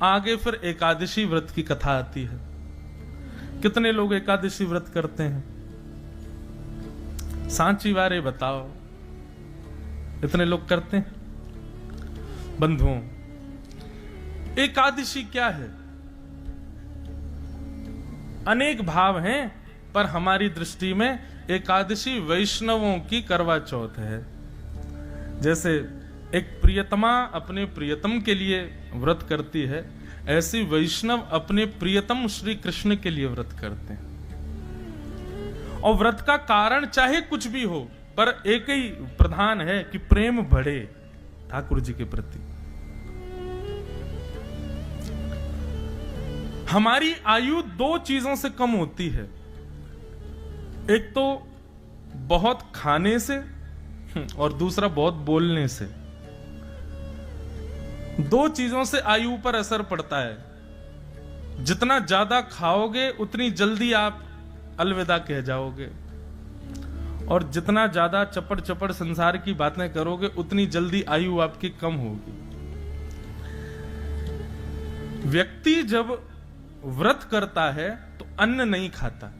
आगे फिर एकादशी व्रत की कथा आती है। कितने लोग एकादशी व्रत करते हैं? सांची वारे बताओ, इतने लोग करते हैं? बंधुओं, एकादशी क्या है? अनेक भाव हैं, पर हमारी दृष्टि में एकादशी वैष्णवों की करवा चौथ है। जैसे एक प्रियतमा अपने प्रियतम के लिए व्रत करती है, ऐसी वैष्णव अपने प्रियतम श्री कृष्ण के लिए व्रत करते हैं। और व्रत का कारण चाहे कुछ भी हो, पर एक ही प्रधान है कि प्रेम बढ़े ठाकुर जी के प्रति। हमारी आयु दो चीजों से कम होती है, एक तो बहुत खाने से और दूसरा बहुत बोलने से। दो चीजों से आयु पर असर पड़ता है। जितना ज्यादा खाओगे उतनी जल्दी आप अलविदा कह जाओगे, और जितना ज्यादा चपड़ चपड़ संसार की बातें करोगे उतनी जल्दी आयु आपकी कम होगी। व्यक्ति जब व्रत करता है तो अन्न नहीं खाता,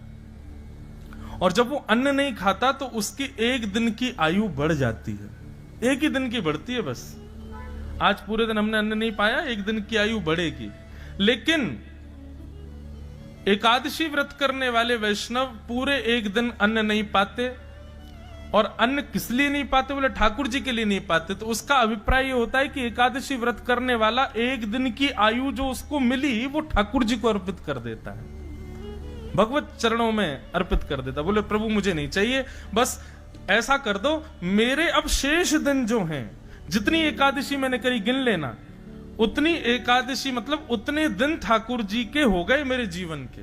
और जब वो अन्न नहीं खाता तो उसकी एक दिन की आयु बढ़ जाती है। एक ही दिन की बढ़ती है बस। आज पूरे दिन हमने अन्न नहीं पाया, एक दिन की आयु बढ़ेगी। लेकिन एकादशी व्रत करने वाले वैष्णव पूरे एक दिन अन्न नहीं पाते, और अन्न किस लिए नहीं पाते? बोले ठाकुर जी के लिए नहीं पाते। तो उसका अभिप्राय ये होता है कि एकादशी व्रत करने वाला एक दिन की आयु जो उसको मिली वो ठाकुर जी को अर्पित कर देता है, भगवत चरणों में अर्पित कर देता। बोले प्रभु मुझे नहीं चाहिए, बस ऐसा कर दो, मेरे अब शेष दिन जो हैं, जितनी एकादशी मैंने करी गिन लेना, उतनी एकादशी मतलब उतने दिन ठाकुर जी के हो गए मेरे जीवन के।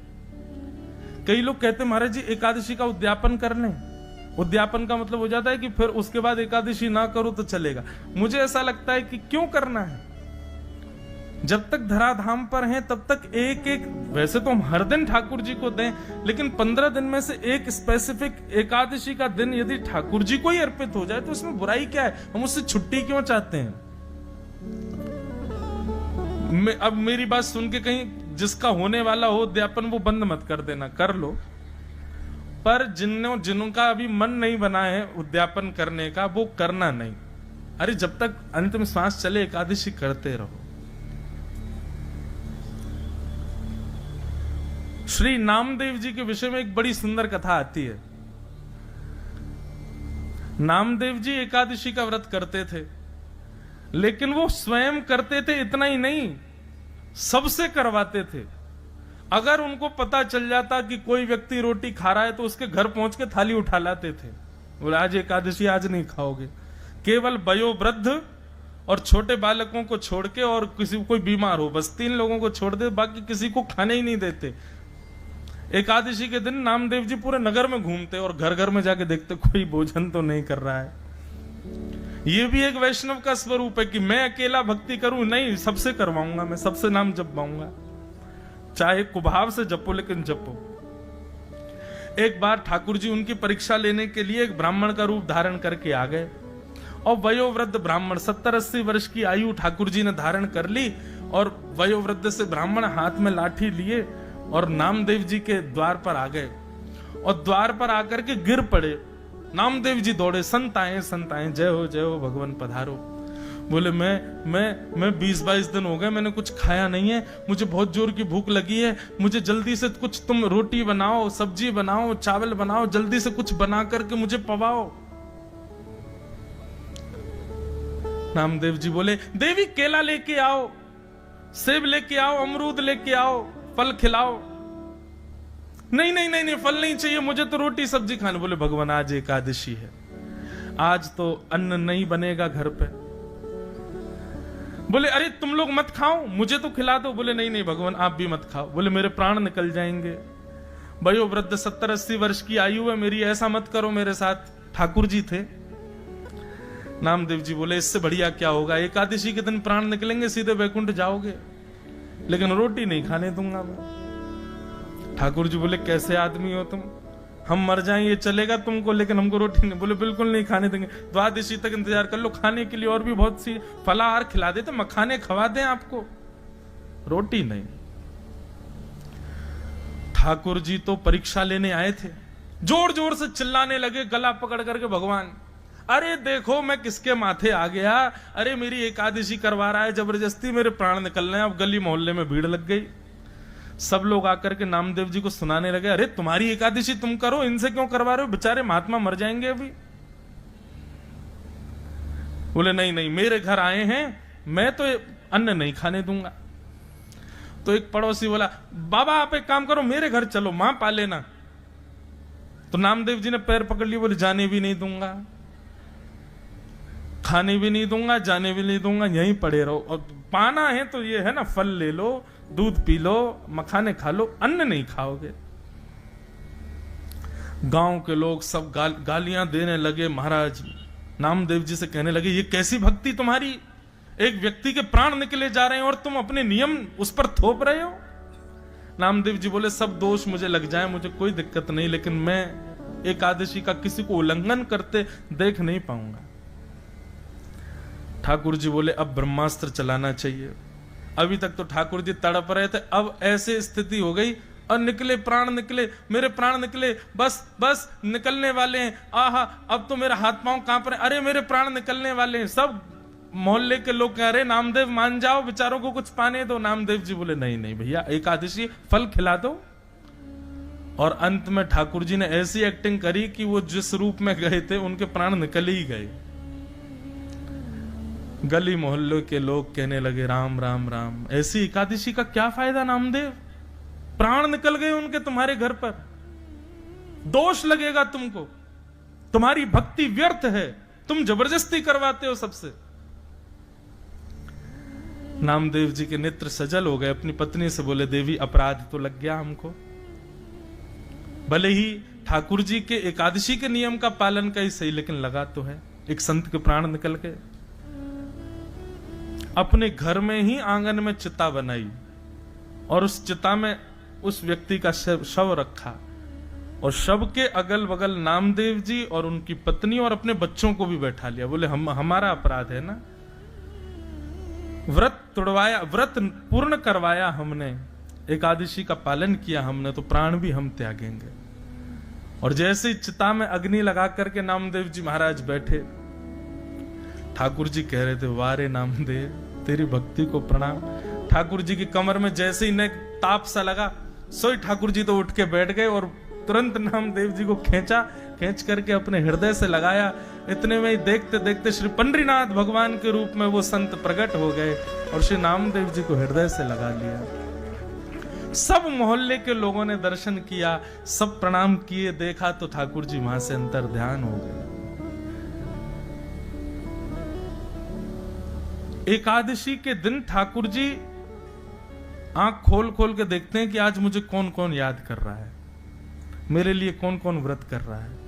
कई लोग कहते महाराज जी एकादशी का उद्यापन कर लें। उद्यापन का मतलब हो जाता है कि फिर उसके बाद एकादशी ना करो तो चलेगा। मुझे ऐसा लगता है कि क्यों करना है? जब तक धराधाम पर हैं तब तक एक एक, वैसे तो हम हर दिन ठाकुर जी को दें, लेकिन 15 दिन में से एक स्पेसिफिक एकादशी का दिन यदि ठाकुर जी को ही अर्पित हो जाए तो इसमें बुराई क्या है? हम उससे छुट्टी क्यों चाहते हैं? अब मेरी बात सुन के कहीं जिसका होने वाला हो उद्यापन वो बंद मत कर देना, कर लो, पर जिनका अभी मन नहीं बना है उद्यापन करने का वो करना नहीं। अरे जब तक अंत में श्वास चले एकादशी करते रहो। श्री नामदेव जी के विषय में एक बड़ी सुंदर कथा आती है। नामदेव जी एकादशी का व्रत करते थे, लेकिन वो स्वयं करते थे इतना ही नहीं, सबसे करवाते थे। अगर उनको पता चल जाता कि कोई व्यक्ति रोटी खा रहा है तो उसके घर पहुंच के थाली उठा लाते थे। बोले आज एकादशी, आज नहीं खाओगे। केवल वयोवृद्ध और छोटे बालकों को छोड़ के, और किसी कोई बीमार हो, बस 3 लोगों को छोड़ दे, बाकी किसी को खाने ही नहीं देते। एकादशी के दिन नामदेव जी पूरे नगर में घूमते और घर घर में जाके देखते कोई भोजन तो नहीं कर रहा है। ये भी एक वैष्णव का स्वरूप है कि मैं अकेला भक्ति करूं नहीं, सबसे करवाऊंगा, मैं सबसे नाम जपवाऊंगा, चाहे कुभाव से जपो लेकिन जपो। एक बार ठाकुर जी उनकी परीक्षा लेने के लिए एक ब्राह्मण का रूप धारण करके आ गए, और वयोवृद्ध ब्राह्मण 70-80 वर्ष की आयु ठाकुर जी ने धारण कर ली, और वयोवृद्ध से ब्राह्मण हाथ में लाठी लिए और नामदेव जी के द्वार पर आ गए, और द्वार पर आकर के गिर पड़े। नामदेव जी दौड़े, संत आए, जय हो भगवान पधारो। बोले मैं 20-22 दिन हो गए मैंने कुछ खाया नहीं है, मुझे बहुत जोर की भूख लगी है, मुझे जल्दी से कुछ तुम रोटी बनाओ, सब्जी बनाओ, चावल बनाओ, जल्दी से कुछ बना करके मुझे पवाओ। नामदेव जी बोले देवी केला लेके आओ, सेब लेके आओ, अमरूद लेके आओ, फल खिलाओ। नहीं, फल नहीं चाहिए, मुझे तो रोटी सब्जी खानी। बोले भगवान आज एकादशी है, आज तो अन्न नहीं बनेगा घर पे। बोले अरे तुम लोग मत खाओ, मुझे तो खिला दो। बोले नहीं भगवान आप भी मत खाओ। बोले मेरे प्राण निकल जाएंगे, वयोवृद्ध 70-80 वर्ष की आयु है मेरी, ऐसा मत करो मेरे साथ। ठाकुर जी थे। नामदेव जी बोले इससे बढ़िया क्या होगा, एकादशी के दिन प्राण निकलेंगे, सीधे वैकुंठ जाओगे, लेकिन रोटी नहीं खाने दूंगा मैं। ठाकुर जी बोले कैसे आदमी हो तुम, हम मर जाएं ये चलेगा तुमको, लेकिन हमको रोटी नहीं। बोले बिल्कुल नहीं खाने देंगे, द्वादशी तक इंतजार कर लो, खाने के लिए और भी बहुत सी फलाहार खिला देते, मखाने खवा दें आपको। रोटी नहीं। ठाकुर जी तो परीक्षा लेने आए थे, जोर जोर से चिल्लाने लगे, गला पकड़ करके, भगवान अरे देखो मैं किसके माथे आ गया, अरे मेरी एकादशी करवा रहा है जबरदस्ती, मेरे प्राण निकल रहे हैं। अब गली मोहल्ले में भीड़ लग गई, सब लोग आकर के नामदेव जी को सुनाने लगे, अरे तुम्हारी एकादशी तुम करो, इनसे क्यों करवा रहे हो, बेचारे महात्मा मर जाएंगे अभी। बोले नहीं नहीं, मेरे घर आए हैं, मैं तो अन्न नहीं खाने दूंगा। तो एक पड़ोसी बोला, बाबा आप एक काम करो, मेरे घर चलो, मां पा लेना। तो नामदेव जी ने पैर पकड़ लिए, बोले जाने भी नहीं दूंगा, खाने भी नहीं दूंगा, जाने भी नहीं दूंगा, यहीं पड़े रहो। और पाना है तो ये है ना, फल ले लो, दूध पी लो, मखाने खा लो, अन्न नहीं खाओगे। गांव के लोग सब गालियां देने लगे। महाराज नामदेव जी से कहने लगे, ये कैसी भक्ति तुम्हारी, एक व्यक्ति के प्राण निकले जा रहे हैं और तुम अपने नियम उस पर थोप रहे हो। नामदेव जी बोले, सब दोष मुझे लग जाए, मुझे कोई दिक्कत नहीं, लेकिन मैं एकादशी का किसी को उल्लंघन करते देख नहीं पाऊंगा। ठाकुर जी बोले, अब ब्रह्मास्त्र चलाना चाहिए। अभी तक तो ठाकुर जी तड़प रहे थे, अब ऐसे स्थिति हो गई और निकले, प्राण निकले, मेरे प्राण निकले, बस बस निकलने वाले हैं, आहा अब तो मेरे हाथ पांव कांप रहे, अरे मेरे प्राण निकलने वाले हैं। सब मोहल्ले के लोग कह रहे, नामदेव मान जाओ, बेचारों को कुछ पाने दो। नामदेव जी बोले, नहीं नहीं भैया, एकादशी फल खिला दो। और अंत में ठाकुर जी ने ऐसी एक्टिंग करी कि वो जिस रूप में गए थे उनके प्राण निकल ही गए। गली मोहल्ले के लोग कहने लगे, राम राम राम, ऐसी एकादशी का क्या फायदा नामदेव, प्राण निकल गए उनके तुम्हारे घर पर, दोष लगेगा तुमको, तुम्हारी भक्ति व्यर्थ है, तुम जबरदस्ती करवाते हो सबसे। नामदेव जी के नेत्र सजल हो गए, अपनी पत्नी से बोले, देवी अपराध तो लग गया हमको, भले ही ठाकुर जी के एकादशी के नियम का पालन का ही सही, लेकिन लगा तो है, एक संत के प्राण निकल गए। अपने घर में ही आंगन में चिता बनाई और उस चिता में उस व्यक्ति का शव रखा और शव के अगल बगल नामदेव जी और उनकी पत्नी और अपने बच्चों को भी बैठा लिया। बोले हमारा अपराध है ना, व्रत तोड़वाया, व्रत पूर्ण करवाया हमने, एकादशी का पालन किया हमने, तो प्राण भी हम त्यागेंगे। और जैसे ही चिता में अग्नि लगा करके नामदेव जी महाराज बैठे, ठाकुर जी कह रहे थे, वारे नामदेव तेरी भक्ति को प्रणाम। ठाकुर जी की कमर में जैसे ही ने ताप सा लगा, सोई ठाकुर जी तो उठ के बैठ गए और तुरंत नामदेव जी को खींच करके अपने हृदय से लगाया। इतने में ही देखते देखते श्री पंडरीनाथ भगवान के रूप में वो संत प्रकट हो गए और श्री नामदेव जी को हृदय से लगा लिया। सब मोहल्ले के लोगों ने दर्शन किया, सब प्रणाम किए, देखा तो ठाकुर जी वहां से अंतर ध्यान हो गए। एकादशी के दिन ठाकुर जी आंख खोल खोल के देखते हैं कि आज मुझे कौन कौन याद कर रहा है, मेरे लिए कौन कौन व्रत कर रहा है।